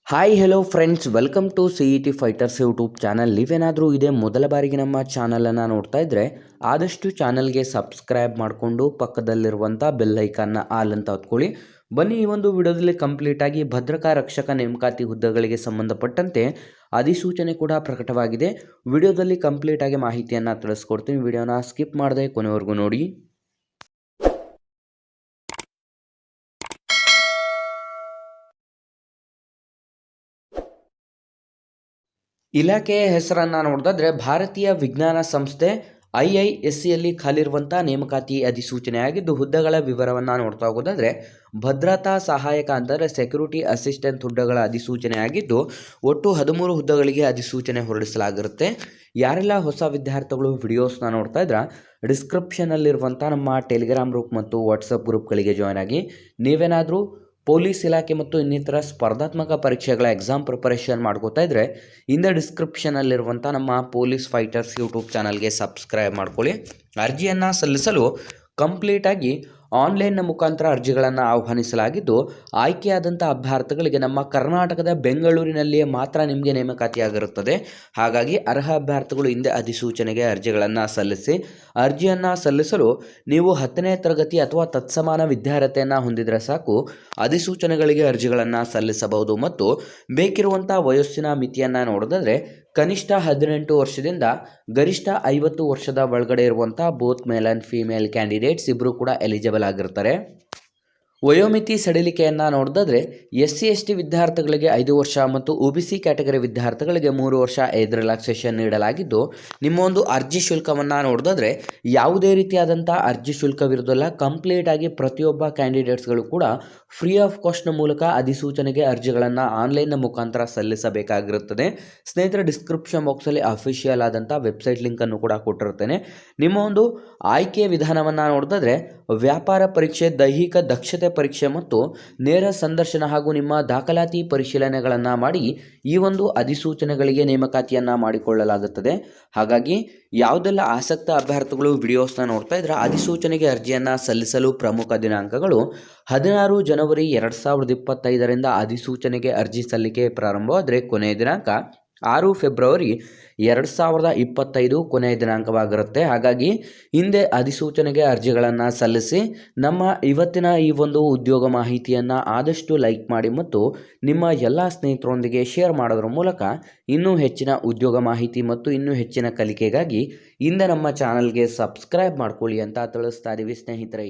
Hi hello friends, welcome to CET fighters YouTube channel. ನೀವೇನಾದರೂ ಇದೇ ಮೊದಲ ಬಾರಿಗೆ ನಮ್ಮ ಚಾನಲನ್ನು ನೋಡ್ತಾ ಇದ್ದರೆ ಆದಷ್ಟು ಚಾನಲ್ಗೆ ಸಬ್ಸ್ಕ್ರೈಬ್ ಮಾಡಿಕೊಂಡು ಪಕ್ಕದಲ್ಲಿರುವಂಥ ಬೆಲ್ ಐಕಾನ್ನ ಆಲ್ ಅಂತ ಹೊತ್ಕೊಳ್ಳಿ. ಬನ್ನಿ, ಈ ಒಂದು ವಿಡಿಯೋದಲ್ಲಿ ಕಂಪ್ಲೀಟಾಗಿ ಭದ್ರತಾ ರಕ್ಷಕ ನೇಮಕಾತಿ ಹುದ್ದೆಗಳಿಗೆ ಸಂಬಂಧಪಟ್ಟಂತೆ ಅಧಿಸೂಚನೆ ಕೂಡ ಪ್ರಕಟವಾಗಿದೆ. ವಿಡಿಯೋದಲ್ಲಿ ಕಂಪ್ಲೀಟಾಗಿ ಮಾಹಿತಿಯನ್ನು ತಿಳಿಸ್ಕೊಡ್ತೀನಿ. ವಿಡಿಯೋನ ಸ್ಕಿಪ್ ಮಾಡದೆ ಕೊನೆವರೆಗೂ ನೋಡಿ. ಇಲಾಖೆಯ ಹೆಸರನ್ನು ನೋಡಿದ್ರೆ ಭಾರತೀಯ ವಿಜ್ಞಾನ ಸಂಸ್ಥೆ IIScಯಲ್ಲಿ ಖಾಲಿರುವಂಥ ನೇಮಕಾತಿ ಅಧಿಸೂಚನೆ ಆಗಿದ್ದು, ಹುದ್ದೆಗಳ ವಿವರವನ್ನು ನೋಡ್ತಾ ಹೋಗೋದಾದರೆ ಭದ್ರತಾ ಸಹಾಯಕ ಅಂದರೆ ಸೆಕ್ಯೂರಿಟಿ ಅಸಿಸ್ಟೆಂಟ್ ಹುದ್ದೆಗಳ ಅಧಿಸೂಚನೆ ಆಗಿದ್ದು, ಒಟ್ಟು 13 ಹುದ್ದೆಗಳಿಗೆ ಅಧಿಸೂಚನೆ ಹೊರಡಿಸಲಾಗಿರುತ್ತೆ. ಯಾರೆಲ್ಲ ಹೊಸ ವಿದ್ಯಾರ್ಥಿಗಳು ವಿಡಿಯೋಸ್ನ ನೋಡ್ತಾ ಇದ್ರೆ ಡಿಸ್ಕ್ರಿಪ್ಷನಲ್ಲಿರುವಂಥ ನಮ್ಮ ಟೆಲಿಗ್ರಾಮ್ ಗ್ರೂಪ್ ಮತ್ತು ವಾಟ್ಸಪ್ ಗ್ರೂಪ್ಗಳಿಗೆ ಜಾಯ್ನ್ ಆಗಿ. ನೀವೇನಾದರೂ ಪೊಲೀಸ್ ಇಲಾಖೆ ಮತ್ತು ಇನ್ನಿತರ ಸ್ಪರ್ಧಾತ್ಮಕ ಪರೀಕ್ಷೆಗಳ ಎಕ್ಸಾಮ್ ಪ್ರಿಪರೇಷನ್ ಮಾಡ್ಕೋತಾ ಇದ್ದರೆ ಡಿಸ್ಕ್ರಿಪ್ಷನಲ್ಲಿರುವಂಥ ನಮ್ಮ ಪೊಲೀಸ್ ಫೈಟರ್ಸ್ ಯೂಟ್ಯೂಬ್ ಚಾನಲ್ಗೆ ಸಬ್ಸ್ಕ್ರೈಬ್ ಮಾಡ್ಕೊಳ್ಳಿ. ಅರ್ಜಿಯನ್ನು ಸಲ್ಲಿಸಲು ಕಂಪ್ಲೀಟಾಗಿ ಆನ್ಲೈನ್ನ ಮುಖಾಂತರ ಅರ್ಜಿಗಳನ್ನು ಆಹ್ವಾನಿಸಲಾಗಿದ್ದು, ಆಯ್ಕೆಯಾದಂಥ ಅಭ್ಯರ್ಥಿಗಳಿಗೆ ನಮ್ಮ ಕರ್ನಾಟಕದ ಬೆಂಗಳೂರಿನಲ್ಲಿಯೇ ಮಾತ್ರ ನಿಮಗೆ ನೇಮಕಾತಿಯಾಗಿರುತ್ತದೆ. ಹಾಗಾಗಿ ಅರ್ಹ ಅಭ್ಯರ್ಥಿಗಳು ಹಿಂದೆ ಅಧಿಸೂಚನೆಗೆ ಅರ್ಜಿಗಳನ್ನು ಸಲ್ಲಿಸಿ. ಅರ್ಜಿಯನ್ನು ಸಲ್ಲಿಸಲು ನೀವು 10ನೇ ತರಗತಿ ಅಥವಾ ತತ್ಸಮಾನ ವಿದ್ಯಾರ್ಹತೆಯನ್ನು ಹೊಂದಿದರೆ ಸಾಕು. ಅಧಿಸೂಚನೆಗಳಿಗೆ ಅರ್ಜಿಗಳನ್ನು ಸಲ್ಲಿಸಬಹುದು ಮತ್ತು ಬೇಕಿರುವಂಥ ವಯಸ್ಸಿನ ಮಿತಿಯನ್ನು ನೋಡೋದಾದರೆ ಕನಿಷ್ಠ 18 ವರ್ಷದಿಂದ ಗರಿಷ್ಠ 50 ವರ್ಷದ ಒಳಗಡೆ ಇರುವಂಥ both male and female candidates ಇಬ್ಬರು ಕೂಡ ಎಲಿಜಿಬಲ್ ಆಗಿರ್ತಾರೆ. ವಯೋಮಿತಿ ಸಡಿಲಿಕೆಯನ್ನು ನೋಡಿದ್ರೆ SC/ST ವಿದ್ಯಾರ್ಥಿಗಳಿಗೆ 5 ವರ್ಷ ಮತ್ತು OBC ಕ್ಯಾಟಗರಿ ವಿದ್ಯಾರ್ಥಿಗಳಿಗೆ 3 ವರ್ಷ ಏಜ್ ರಿಲ್ಯಾಕ್ಸೇಷನ್ ನೀಡಲಾಗಿದ್ದು, ನಿಮ್ಮ ಒಂದು ಅರ್ಜಿ ಶುಲ್ಕವನ್ನು ನೋಡಿದ್ರೆ ಯಾವುದೇ ರೀತಿಯಾದಂಥ ಅರ್ಜಿ ಶುಲ್ಕವಿರೋದಿಲ್ಲ. ಕಂಪ್ಲೀಟಾಗಿ ಪ್ರತಿಯೊಬ್ಬ ಕ್ಯಾಂಡಿಡೇಟ್ಸ್ಗಳು ಕೂಡ ಫ್ರೀ ಆಫ್ ಕಾಸ್ಟ್ನ ಮೂಲಕ ಅಧಿಸೂಚನೆಗೆ ಅರ್ಜಿಗಳನ್ನು ಆನ್ಲೈನ್ನ ಮುಖಾಂತರ ಸಲ್ಲಿಸಬೇಕಾಗಿರುತ್ತದೆ. ಸ್ನೇಹಿತರೆ, ಡಿಸ್ಕ್ರಿಪ್ಷನ್ ಬಾಕ್ಸಲ್ಲಿ ಅಫಿಷಿಯಲ್ ಆದಂಥ ವೆಬ್ಸೈಟ್ ಲಿಂಕನ್ನು ಕೂಡ ಕೊಟ್ಟಿರ್ತೇನೆ. ನಿಮ್ಮ ಒಂದು ಆಯ್ಕೆಯ ವಿಧಾನವನ್ನು ನೋಡಿದ್ರೆ ವ್ಯಾಪಾರ ಪರೀಕ್ಷೆ, ದೈಹಿಕ ದಕ್ಷತೆ ಪರೀಕ್ಷೆ ಮತ್ತು ನೇರ ಸಂದರ್ಶನ ಹಾಗೂ ನಿಮ್ಮ ದಾಖಲಾತಿ ಪರಿಶೀಲನೆಗಳನ್ನು ಮಾಡಿ ಈ ಒಂದು ಅಧಿಸೂಚನೆಗಳಿಗೆ ನೇಮಕಾತಿಯನ್ನು ಮಾಡಿಕೊಳ್ಳಲಾಗುತ್ತದೆ. ಹಾಗಾಗಿ ಯಾವುದೆಲ್ಲ ಆಸಕ್ತ ಅಭ್ಯರ್ಥಿಗಳು ವಿಡಿಯೋಸ್ನ ನೋಡ್ತಾ ಇದ್ರೆ ಅಧಿಸೂಚನೆಗೆ ಅರ್ಜಿಯನ್ನು ಸಲ್ಲಿಸಲು ಪ್ರಮುಖ ದಿನಾಂಕಗಳು 16 ಜನವರಿ 2025ರಿಂದ ಅಧಿಸೂಚನೆಗೆ ಅರ್ಜಿ ಸಲ್ಲಿಕೆ ಪ್ರಾರಂಭವಾದರೆ ಕೊನೆಯ ದಿನಾಂಕ 6 ಫೆಬ್ರವರಿ 2025 ಕೊನೆಯ ದಿನಾಂಕವಾಗಿರುತ್ತೆ. ಹಾಗಾಗಿ ಹಿಂದೆ ಅಧಿಸೂಚನೆಗೆ ಅರ್ಜಿಗಳನ್ನು ಸಲ್ಲಿಸಿ. ನಮ್ಮ ಇವತ್ತಿನ ಈ ಒಂದು ಉದ್ಯೋಗ ಮಾಹಿತಿಯನ್ನು ಆದಷ್ಟು ಲೈಕ್ ಮಾಡಿ ಮತ್ತು ನಿಮ್ಮ ಎಲ್ಲ ಸ್ನೇಹಿತರೊಂದಿಗೆ ಶೇರ್ ಮಾಡೋದ್ರ ಮೂಲಕ ಇನ್ನೂ ಹೆಚ್ಚಿನ ಉದ್ಯೋಗ ಮಾಹಿತಿ ಮತ್ತು ಇನ್ನೂ ಹೆಚ್ಚಿನ ಕಲಿಕೆಗಾಗಿ ಹಿಂದೆ ನಮ್ಮ ಚಾನಲ್ಗೆ ಸಬ್ಸ್ಕ್ರೈಬ್ ಮಾಡ್ಕೊಳ್ಳಿ ಅಂತ ತಿಳಿಸ್ತಾ ಇದ್ದೀವಿ ಸ್ನೇಹಿತರೆ.